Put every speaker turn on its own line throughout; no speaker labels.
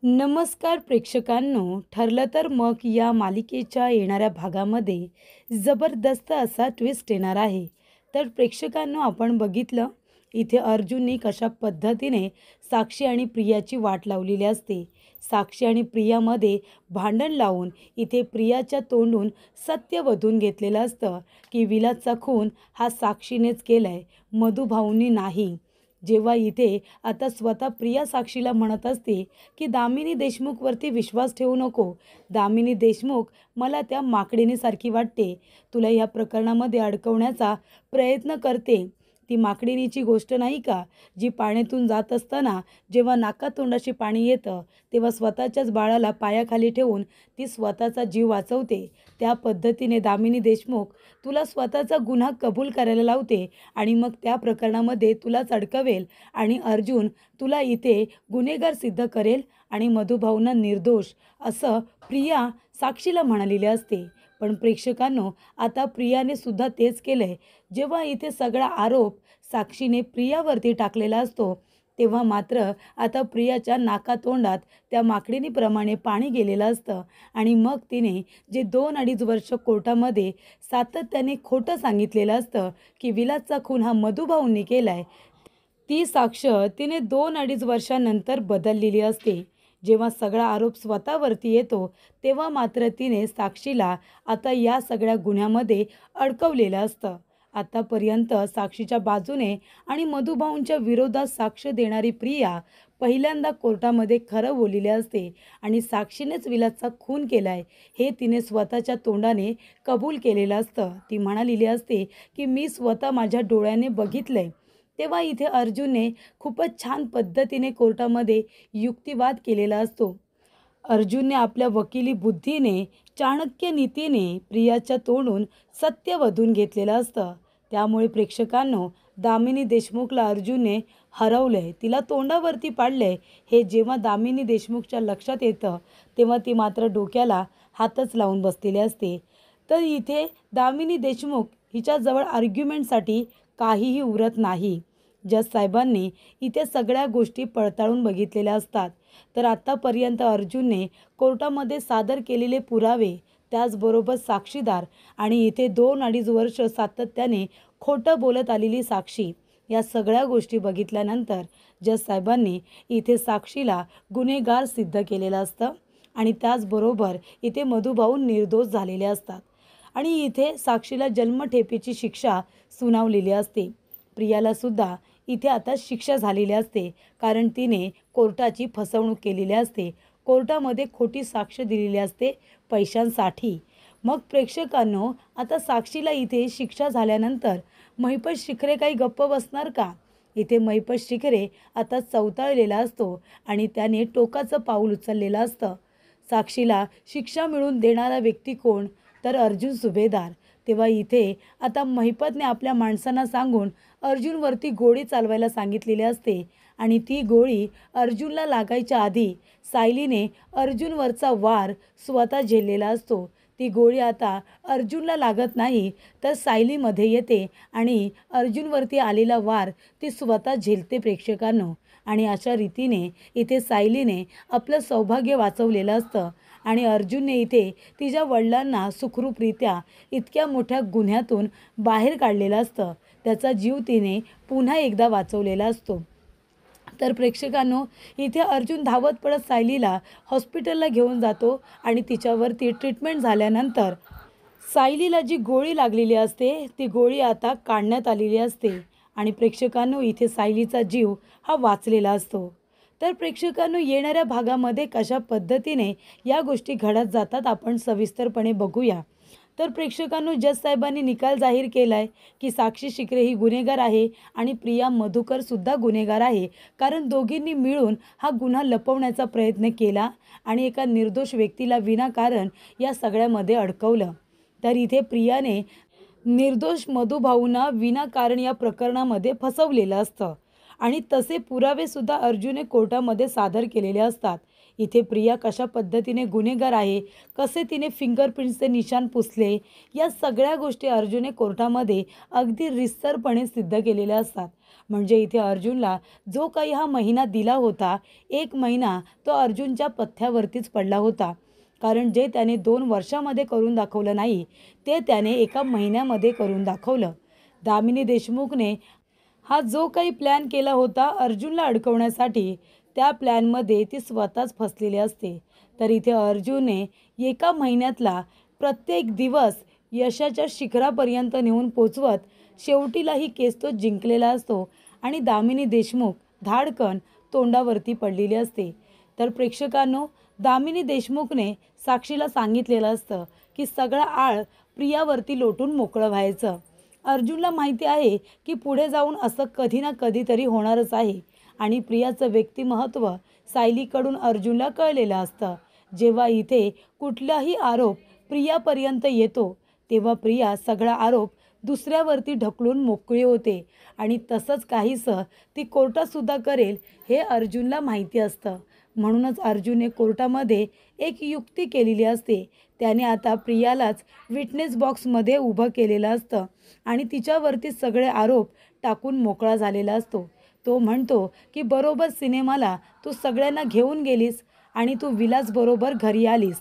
नमस्कार प्रेक्षकांनो, ठरलं तर मग या मालिकेच्या येणाऱ्या भागामध्ये जबरदस्त असा ट्विस्ट येणार आहे. तर प्रेक्षकांनो, आपण बघितलं इथे अर्जुनने कशा पद्धतीने साक्षी आणि प्रियाची वाट लावलेली असते. साक्षी आणि प्रियामध्ये भांडण लावून इथे प्रियाच्या तोंडून सत्य वधून घेतलेलं असतं की विलासचा खून हा साक्षीनेच केलाय, मधुभाऊंनी नाही. जेव्हा इथे आता स्वतः प्रिया साक्षीला म्हणत असते की दामिनी देशमुखवरती विश्वास ठेवू नको. दामिनी देशमुख मला त्या माकडिणीसारखी वाटते. तुला या प्रकरणामध्ये अडकवण्याचा प्रयत्न करते. ती माकडिणीची गोष्ट नाही का, जी पाण्यातून जात असताना जेव्हा नाकातोंडाशी पाणी येतं तेव्हा स्वतःच्याच बाळाला पायाखाली ठेवून ती स्वतःचा जीव वाचवते. त्या पद्धतीने दामिनी देशमुख तुला स्वतःचा गुन्हा कबूल करायला लावते आणि मग त्या प्रकरणामध्ये तुलाच अडकवेल आणि अर्जुन तुला इथे गुन्हेगार सिद्ध करेल आणि मधुभाऊंना निर्दोष असं प्रिया साक्षीला म्हणालेली असते. पण प्रेक्षकांनो, आता प्रियाने सुद्धा तेच केलंय. जेव्हा इथे सगळा आरोप साक्षीने प्रियावरती टाकलेला असतो तेव्हा मात्र आता प्रियाच्या नाकातोंडात त्या माकडिणीप्रमाणे पाणी गेलेलं असतं आणि मग तिने जे 2-2.5 वर्ष कोर्टामध्ये सातत्याने खोटं सांगितलेलं असतं की विलासचा खून हा मधुभाऊंनी केलाय, ती साक्ष तिने 2-2.5 वर्षांनंतर बदललेली असते. जेव्हा सगळा आरोप स्वतःवरती येतो तेव्हा मात्र तिने साक्षीला आता या सगळ्या गुन्ह्यामध्ये अडकवलेलं असतं. आतापर्यंत साक्षीच्या बाजूने आणि मधुभाऊंच्या विरोधात साक्ष देणारी प्रिया पहिल्यांदा कोर्टामध्ये खरं बोललेली असते आणि साक्षीनेच विलासचा खून केलाय हे तिने स्वतःच्या तोंडाने कबूल केलेलं असतं. ती म्हणालेली असते की मी स्वतः माझ्या डोळ्याने बघितलंय. तेव्हा इथे अर्जुनने खूपच छान पद्धतीने कोर्टामध्ये युक्तिवाद केलेला असतो. अर्जुनने आपल्या वकिली बुद्धीने, चाणक्य नीतीने प्रियाच्या तोंडून सत्य वधून घेतलेलं असतं. त्यामुळे प्रेक्षकांनो, दामिनी देशमुखला अर्जुनने हरवलंय, तिला तोंडावरती पाडलंय हे जेव्हा दामिनी देशमुखच्या लक्षात येतं तेव्हा ती मात्र डोक्याला हातच लावून बसलेली असते. तर इथे दामिनी देशमुख हिच्याजवळ आर्ग्युमेंटसाठी काहीही उरत नाही. जज साहेबांनी इथे सगळ्या गोष्टी पडताळून बघितलेल्या असतात. तर आत्तापर्यंत अर्जुनने कोर्टामध्ये सादर केलेले पुरावे, त्याचबरोबर साक्षीदार आणि इथे 2-2.5 वर्ष सातत्याने खोटं बोलत आलेली साक्षी, या सगळ्या गोष्टी बघितल्यानंतर जज साहेबांनी इथे साक्षीला गुन्हेगार सिद्ध केलेलं असतं आणि त्याचबरोबर इथे मधुभाऊ निर्दोष झालेले असतात आणि इथे साक्षीला जन्मठेपेची शिक्षा सुनावलेली असते. प्रियाला सुद्धा इथे आता शिक्षा झालेली असते कारण तिने कोर्टाची फसवणूक केलेली असते. कोर्टामध्ये खोटी साक्ष दिलेली असते पैशांसाठी. मग प्रेक्षकांनो, आता साक्षीला इथे शिक्षा झाल्यानंतर महिपत शिखरे काही गप्प बसणार का? इथे महिपत शिखरे आता चवताळलेला असतो आणि त्याने टोकाचं पाऊल उचललेलं असतं. साक्षीला शिक्षा मिळवून देणारा व्यक्ती कोण? तर अर्जुन सुभेदार. तेव्हा इथे आता महिपतने आपल्या माणसांना सांगून अर्जुनवरती गोळी चालवायला सांगितलेली असते आणि ती गोळी अर्जुनला लागायच्या आधी सायलीने अर्जुनवरचा वार स्वतः झेललेला असतो. ती गोळी आता अर्जुनला लागत नाही तर सायलीमध्ये येते आणि अर्जुनवरती आलेला वार ती स्वतः झेलते प्रेक्षकांनो. आणि अशा रीतीने इथे सायलीने आपलं सौभाग्य वाचवलेलं असतं आणि अर्जुनने इथे तिच्या वडिलांना सुखरूपरित्या इतक्या मोठ्या गुन्ह्यातून बाहेर काढलेलं असतं. त्याचा जीव तिने पुन्हा एकदा वाचवलेला असतो. तर प्रेक्षकांनो, इथे अर्जुन धावत पडत सायलीला हॉस्पिटलला घेऊन जातो आणि तिच्यावरती ट्रीटमेंट झाल्यानंतर सायलीला जी गोळी लागलेली असते ती गोळी आता काढण्यात आलेली असते आणि प्रेक्षकांनो, इथे सायलीचा जीव हा वाचलेला असतो. तर प्रेक्षकांनो, येणाऱ्या भागामध्ये कशा पद्धतीने या गोष्टी घडत जातात आपण सविस्तरपणे बघूया. तर प्रेक्षकांनो, जज साहेबांनी निकाल जाहीर केलाय की साक्षी शिकरे ही गुन्हेगार आहे आणि प्रिया मधुकर सुद्धा गुन्हेगार आहे, कारण दोघींनी मिळून हा गुन्हा लपवण्याचा प्रयत्न केला आणि एका निर्दोष व्यक्तीला विनाकारण या सगळ्यामध्ये अडकवलं. तर इथे प्रियाने निर्दोष मधुभाऊंना विनाकारण या प्रकरणामध्ये फसवलेलं असतं आणि तसे पुरावेसुद्धा अर्जुनने कोर्टामध्ये सादर केलेले असतात. इथे प्रिया कशा पद्धतीने गुन्हेगार आहे, कसे तिने फिंगरप्रिंट्सचे निशाण पुसले, या सगळ्या गोष्टी अर्जुनने कोर्टामध्ये अगदी रितसरपणे सिद्ध केलेल्या असतात. म्हणजे इथे अर्जुनला जो काही हा महिना दिला होता, 1 महिना तो अर्जुनच्या पथ्यावरतीच पडला होता. कारण जे त्याने 2 वर्षामध्ये करून दाखवलं नाही, ते त्याने 1 महिन्यामध्ये करून दाखवलं. दामिनी देशमुखने हा जो काही प्लॅन केला होता अर्जुनला अडकवण्यासाठी, त्या प्लॅनमध्ये ती स्वतःच फसलेली असते. तर इथे अर्जुनने 1 महिन्यातला प्रत्येक दिवस यशाच्या शिखरापर्यंत नेऊन पोचवत शेवटीला ही केस तो जिंकलेला असतो आणि दामिनी देशमुख धाडकन तोंडावरती पडलेली असते. तर प्रेक्षकांनो, दामिनी देशमुखने साक्षीला सांगितलेलं असतं की सगळा आळ प्रियावरती लोटून मोकळं व्हायचं. अर्जुनला माहिती आहे की पुढे जाऊन असं कधी ना कधीतरी होणारच आहे आणि प्रियाचं व्यक्तिमत्व सायलीकडून अर्जुनला कळलेलं असतं. जेव्हा इथे कुठलाही आरोप प्रियापर्यंत येतो, तेव्हा प्रिया सगळा आरोप दुसऱ्यावरती ढकलून मोकळी होते आणि तसंच काहीसं ती कोर्टातसुद्धा करेल हे अर्जुनला माहिती असतं. म्हणूनच अर्जुनने कोर्टामध्ये एक युक्ती केलेली असते. त्याने आता प्रियालाच विटनेस बॉक्समध्ये उभं केलेलं असतं आणि तिच्यावरती सगळे आरोप टाकून मोकळा झालेला असतो. तो म्हणतो की बरोबर सिनेमाला तू सगळ्यांना घेऊन गेलीस आणि तू विलासबरोबर घरी आलीस.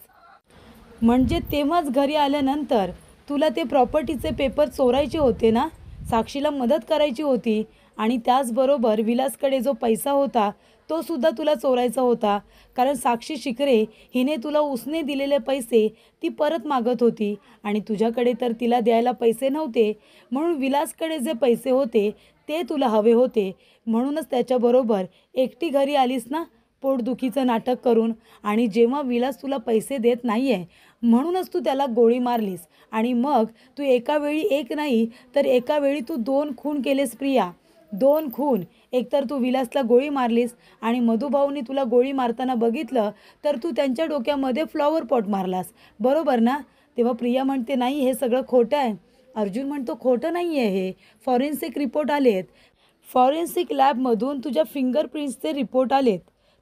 म्हणजे तेव्हाच घरी आल्यानंतर तुला ते प्रॉपर्टीचे पेपर चोरायचे होते ना, साक्षीला मदत करायची होती आणि त्याचबरोबर विलासकडे जो पैसा होता तो सुद्धा तुला चोरायचा होता. कारण साक्षी शिकरे हिने तुला उसने दिलेले पैसे ती परत मागत होती आणि तुझ्याकडे तर तिला द्यायला पैसे नव्हते. म्हणून विलासकडे जे पैसे होते ते तुला हवे होते. म्हणूनच त्याच्याबरोबर एकटी घरी आलीस ना, पोटदुखीचं नाटक करून. आणि जेव्हा विलास तुला पैसे देत नाही आहे म्हणूनच तू त्याला गोळी मारलीस आणि मग तू एका वेळी एक नाही तर एका वेळी तू 2 खून केलेस प्रिया. 2 खून. एकतर तू विलासला गोळी मारलीस आणि मधुभाऊनी तुला गोळी मारताना बघितलं तर तू त्यांच्या डोक्यामध्ये फ्लॉवर पॉट मारलास, बरोबर ना? तेव्हा प्रिया म्हणते नाही हे सगळं खोटं आहे. अर्जुन म्हणतो खोटं नाही आहे, हे फॉरेन्सिक रिपोर्ट आलेत. फॉरेन्सिक लॅबमधून तुझ्या फिंगरप्रिंट्सचे रिपोर्ट आलेत.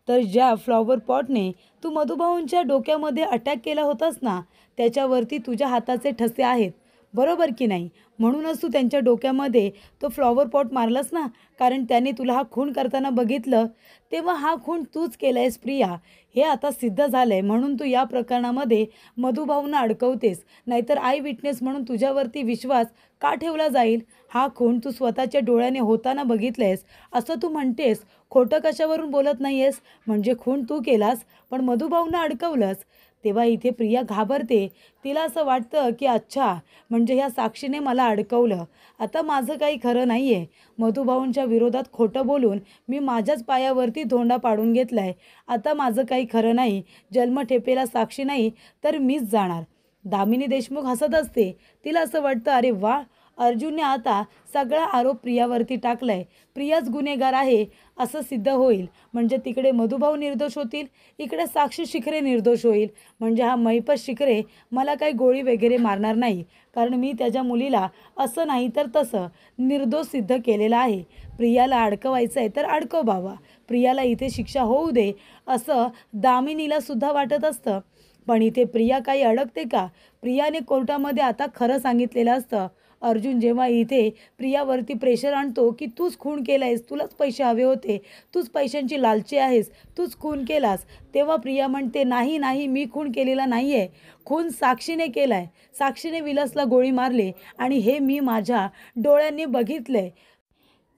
तर ज्या फ्लॉवर पॉटने तू मधुभाऊंच्या डोक्यामध्ये अटॅक केला होतास ना, त्याच्यावरती तुझ्या हाताचे ठसे आहेत, बरोबर की नाही? म्हणूनच तू त्यांच्या डोक्यामध्ये तो फ्लॉवर पॉट मारलास ना, कारण त्याने तुला हा खून करताना बघितलं. तेव्हा हा खून तूच केला आहेस प्रिया, हे आता सिद्ध झालं आहे. म्हणून तू या प्रकरणामध्ये मधुभाऊंना अडकवतेस. नाहीतर आय विटनेस म्हणून तुझ्यावरती विश्वास का ठेवला जाईल? हा खून तू स्वतःच्या डोळ्याने होताना बघितलंयस असं तू म्हणतेस. खोटं कशावरून बोलत नाही आहेस? म्हणजे खून तू केलास पण मधुभाऊंना अडकवलंस. तेव्हा इथे प्रिया घाबरते. तिला असं वाटतं की अच्छा, म्हणजे ह्या साक्षीने मला अडकवलं. आता माझं काही खरं नाही आहे. मधुभाऊंच्या विरोधात खोटं बोलून मी माझ्याच पायावरती धोंडा पाडून घेतला आहे. आता माझं काही खरं नाही. जन्मठेपेला साक्षी नाही तर मीच जाणार. दामिनी देशमुख हसत असते. तिला असं वाटतं अरे वा, अर्जुनने आता सगळा आरोप प्रियावरती टाकलाय. प्रियाच गुन्हेगार आहे असं सिद्ध होईल. म्हणजे तिकडे मधुभाऊ निर्दोष होतील, इकडे साक्षी शिखरे निर्दोष होईल. म्हणजे हा महिपत शिखरे मला काही गोळी वगैरे मारणार नाही, कारण मी त्याच्या मुलीला असं नाही तर तसं निर्दोष सिद्ध केलेलं आहे. प्रियाला अडकवायचं आहे तर अडकव बाबा, प्रियाला इथे शिक्षा होऊ दे असं दामिनीला सुद्धा वाटत असतं. पण इथे प्रिया काही अडकते का? प्रियाने कोर्टामध्ये आता खरं सांगितलेलं असतं. अर्जुन जेव्हा इथे प्रियावरती प्रेशर आणतो की तूच खून केला आहेस, तुलाच पैसे हवे होते, तूच पैशांची लालची आहेस, तूच खून केलास, तेव्हा प्रिया म्हणते नाही नाही, मी खून केलेला नाही आहे. खून साक्षीने केला आहे. साक्षीने विलासला गोळी मारली आणि हे मी माझ्या डोळ्यांनी बघितलं आहे.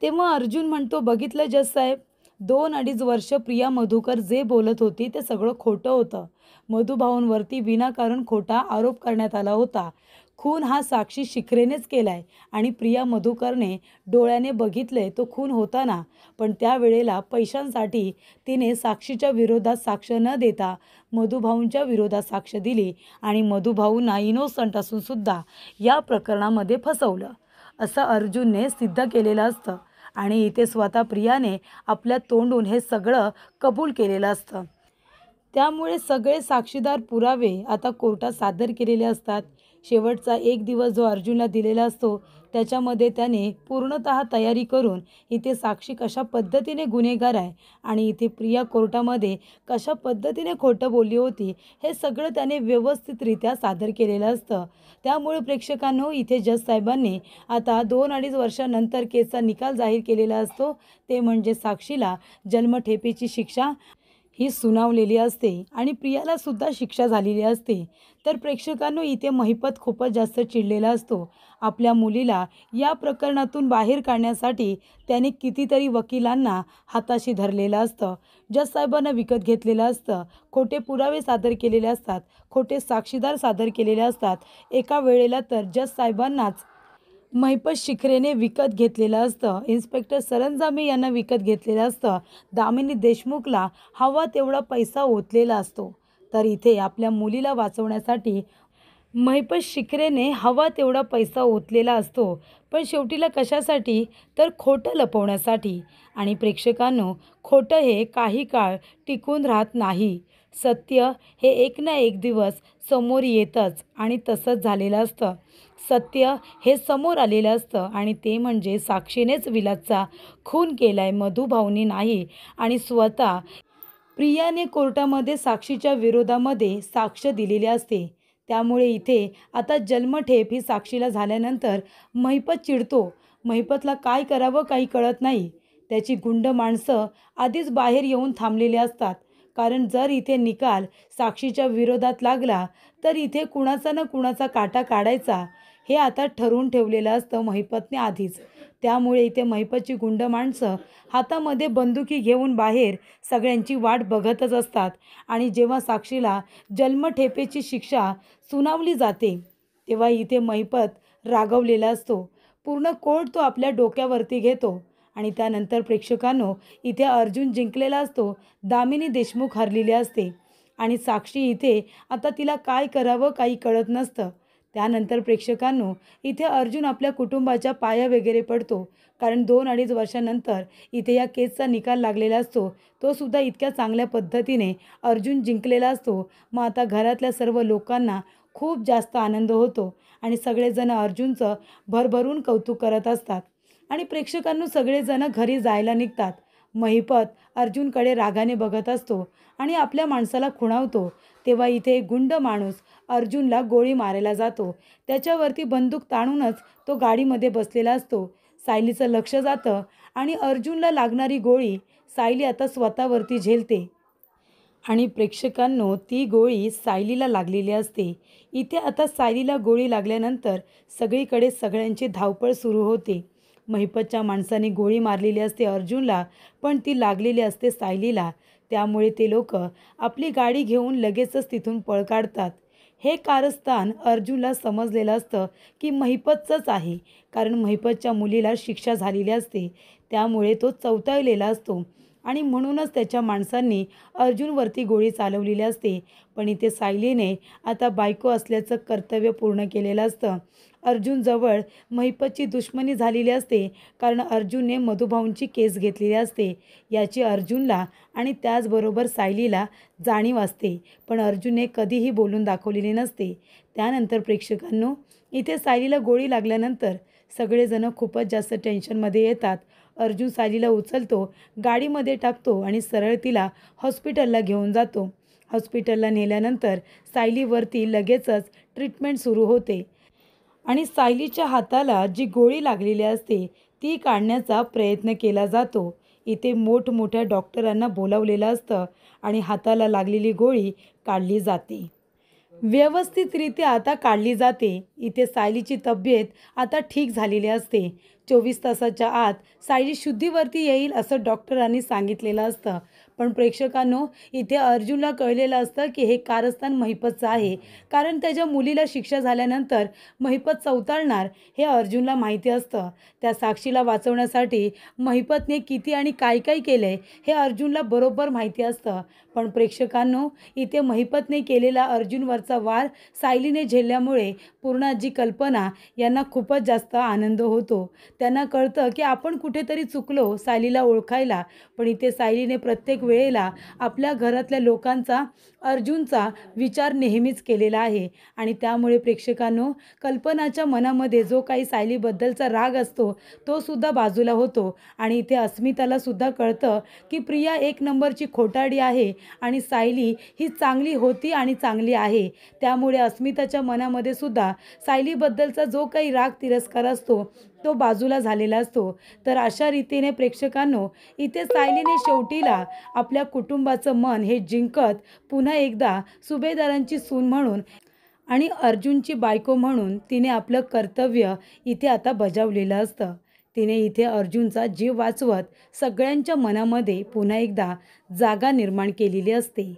तेव्हा अर्जुन म्हणतो बघितलं जज साहेब, 2-2.5 वर्ष प्रिया मधुकर जे बोलत होती ते सगळं खोटं होतं. मधुभाऊंवरती विनाकारण खोटा आरोप करण्यात आला होता. खून हा साक्षी शिखरेनेच केलाय आणि प्रिया मधुकरने डोळ्याने बघितलंय तो खून होताना. पण त्यावेळेला पैशांसाठी तिने साक्षीच्या विरोधात साक्ष न देता मधुभाऊंच्या विरोधात साक्ष दिली आणि मधुभाऊंना इनोसंट असून सुद्धा या प्रकरणामध्ये फसवलं असं अर्जुनने सिद्ध केलेलं असतं. आणि इथे स्वतः प्रियाने आपल्या तोंडून हे सगळं कबूल केलेलं असतं. त्यामुळे सगळे साक्षीदार पुरावे आता कोर्टात सादर केलेले असतात. शेवटचा एक दिवस जो अर्जुनला दिलेला असतो त्याच्यामध्ये त्याने पूर्णतः तयारी करून इथे साक्षी कशा पद्धतीने गुन्हेगार आहे आणि इथे प्रिया कोर्टामध्ये कशा पद्धतीने खोटं बोलली होती हे सगळं त्याने व्यवस्थितरित्या सादर केलेलं असतं. त्यामुळे प्रेक्षकांनो इथे जज साहेबांनी आता 2-2.5 वर्षानंतर केसचा निकाल जाहीर केलेला असतो. ते म्हणजे साक्षीला जन्मठेपेची शिक्षा ही सुनावलेली असते आणि प्रियाला सुद्धा शिक्षा झालेली असते. तर प्रेक्षकांनो इथे महिपत खूपच जास्त चिडलेला असतो. आपल्या मुलीला या प्रकरणातून बाहेर काढण्यासाठी त्याने कितीतरी वकिलांना हाताशी धरलेलं असतं. जज साहेबांना विकत घेतलेलं असतं. खोटे पुरावे सादर केलेले असतात. खोटे साक्षीदार सादर केलेले असतात. एका वेळेला तर जज साहेबांनाच महिपत शिखरेने विकत घेतलेलं असतं. इन्स्पेक्टर सरंजामे यांना विकत घेतलेलं असतं. दामिनी देशमुखला हवा तेवढा पैसा ओतलेला असतो. तर इथे आपल्या मुलीला वाचवण्यासाठी महिपत शिखरेने हवा तेवढा पैसा ओतलेला असतो. पण शेवटीला कशासाठी? तर खोटं लपवण्यासाठी. आणि प्रेक्षकांनो खोटं हे काही काळ टिकून राहत नाही. सत्य हे एक ना एक दिवस समोर येतच आणि तसंच झालेलं असतं. सत्य हे समोर आलेलं असतं आणि ते म्हणजे साक्षीनेच विलासचा खून केलाय, मधुभाऊनी नाही. आणि स्वतः प्रियाने कोर्टामध्ये साक्षीच्या विरोधामध्ये साक्ष दिलेली असते. त्यामुळे इथे आता जन्मठेप ही साक्षीला झाल्यानंतर महिपत चिडतो. महिपतला काय करावं काही कळत नाही. त्याची गुंड माणसं आधीच बाहेर येऊन थांबलेली असतात. कारण जर इथे निकाल साक्षीच्या विरोधात लागला तर इथे कुणाचा ना कुणाचा काटा काढायचा हे आता ठरवून ठेवलेलं असतं महिपतने आधीच. त्यामुळे इथे महिपतची गुंड माणसं हातामध्ये बंदुकी घेऊन बाहेर सगळ्यांची वाट बघतच असतात. आणि जेव्हा साक्षीला जन्मठेपेची शिक्षा सुनावली जाते तेव्हा इथे महिपत रागवलेला असतो. पूर्ण कोर्ट तो आपल्या डोक्यावरती घेतो. आणि त्यानंतर प्रेक्षकांनो इथे अर्जुन जिंकलेला असतो. दामिनी देशमुख हरलेली असते. आणि साक्षी इथे आता तिला काय करावं काही कळत नसतं. त्यानंतर प्रेक्षकांनो इथे अर्जुन आपल्या कुटुंबाच्या पाया वगैरे पडतो. कारण 2-2.5 वर्षानंतर इथे या केसचा निकाल लागलेला असतो. तो सुद्धा इतक्या चांगल्या पद्धतीने अर्जुन जिंकलेला असतो. मग आता घरातल्या सर्व लोकांना खूप जास्त आनंद होतो आणि सगळेजण अर्जुनचं भरभरून कौतुक करत असतात. आणि प्रेक्षकांनो सगळेजण घरी जायला निघतात. महिपत अर्जुनकडे रागाने बघत असतो आणि आपल्या माणसाला खुणावतो. तेव्हा इथे एक गुंड माणूस अर्जुनला गोळी मारायला जातो. त्याच्यावरती बंदूक ताणूनच तो गाडीमध्ये बसलेला असतो. सायलीचं लक्ष जातं आणि अर्जुनला लागणारी गोळी सायली आता स्वतःवरती झेलते. आणि प्रेक्षकांनो ती गोळी सायलीला लागलेली असते. इथे आता सायलीला गोळी लागल्यानंतर सगळीकडे सगळ्यांची धावपळ सुरू होते. महिपतच्या माणसाने गोळी मारलेली असते अर्जुनला, पण ती लागलेली असते सायलीला. त्यामुळे ते लोक आपली गाडी घेऊन लगेचच तिथून पळ काढतात. हे कारस्थान अर्जुनला समजलेलं असतं की महिपतचंच आहे. कारण महिपतच्या मुलीला शिक्षा झालेली असते. त्यामुळे तो चवताळलेला असतो आणि म्हणूनच त्याच्या माणसांनी अर्जुनवरती गोळी चालवलेली असते. पण इथे सायलीने आता बायको असल्याचं कर्तव्य पूर्ण केलेलं असतं. अर्जुनजवळ महिपतची दुश्मनी झालेली असते. कारण अर्जुनने मधुभाऊंची केस घेतलेली असते याची अर्जुनला आणि त्याचबरोबर सायलीला जाणीव असते. पण अर्जुनने कधीही बोलून दाखवलेली नसते. त्यानंतर प्रेक्षकांनो इथे सायलीला गोळी लागल्यानंतर सगळेजण खूपच जास्त टेन्शनमध्ये येतात. अर्जुन सायलीला उचलतो, गाडीमध्ये टाकतो आणि सरळ तिला हॉस्पिटलला घेऊन जातो. हॉस्पिटलला नेल्यानंतर सायलीवरती लगेचच ट्रीटमेंट सुरू होते. आणि सायलीच्या हाताला जी गोळी लागलेली असते ती काढण्याचा प्रयत्न केला जातो. इथे मोठमोठ्या डॉक्टरांना बोलावलेलं असतं आणि हाताला लागलेली गोळी काढली जाते. व्यवस्थितरित्या आता काढली जाते. इथे सायलीची तब्येत आता ठीक झालेली असते. 24 तासाच्या आत सायली शुद्धीवरती येईल असं डॉक्टरांनी सांगितलेलं असतं. पण प्रेक्षकांनो इथे अर्जुनला कळलेलं असतं की हे कारस्थान महिपतचं आहे. कारण त्याच्या मुलीला शिक्षा झाल्यानंतर महिपत चवताळणार हे अर्जुनला माहिती असतं. त्या साक्षीला वाचवण्यासाठी महिपतने किती आणि काय काय केलं हे अर्जुनला बरोबर माहिती असतं. पण प्रेक्षकांनो इथे महिपतने केलेला अर्जुनवरचा वार सायलीने झेलल्यामुळे पूर्णाजी कल्पना यांना खूपच जास्त आनंद होतो. त्यांना कळतं की आपण कुठेतरी चुकलो सायलीला ओळखायला. पण इथे सायलीने प्रत्येक वेळेला आपल्या घरातल्या लोकांचा अर्जुनचा विचार नेहमीच केलेला आहे आणि त्यामुळे प्रेक्षकांनो कल्पनाच्या मनामध्ये जो काही सायलीबद्दलचा राग असतो तो सुद्धा बाजूला होतो आणि इथे अस्मिताला सुद्धा कळतं की प्रिया एक नंबरची खोटारडी आहे आणि सायली ही चांगली होती आणि चांगली आहे. त्यामुळे अस्मिताच्या मनामध्ये सुद्धा सायलीबद्दलचा जो काही राग तिरस्कार असतो तो बाजूला झालेला असतो. तर अशा रीतीने प्रेक्षकांनो इथे सायलीने शेवटीला आपल्या कुटुंबाचं मन हे जिंकत पुन्हा एकदा सुभेदारांची सून म्हणून आणि अर्जुनची बायको म्हणून तिने आपलं कर्तव्य इथे आता बजावलेलं असतं. तिने इथे अर्जुनचा जीव वाचवत सगळ्यांच्या मनामध्ये पुन्हा एकदा जागा निर्माण केलेली असते.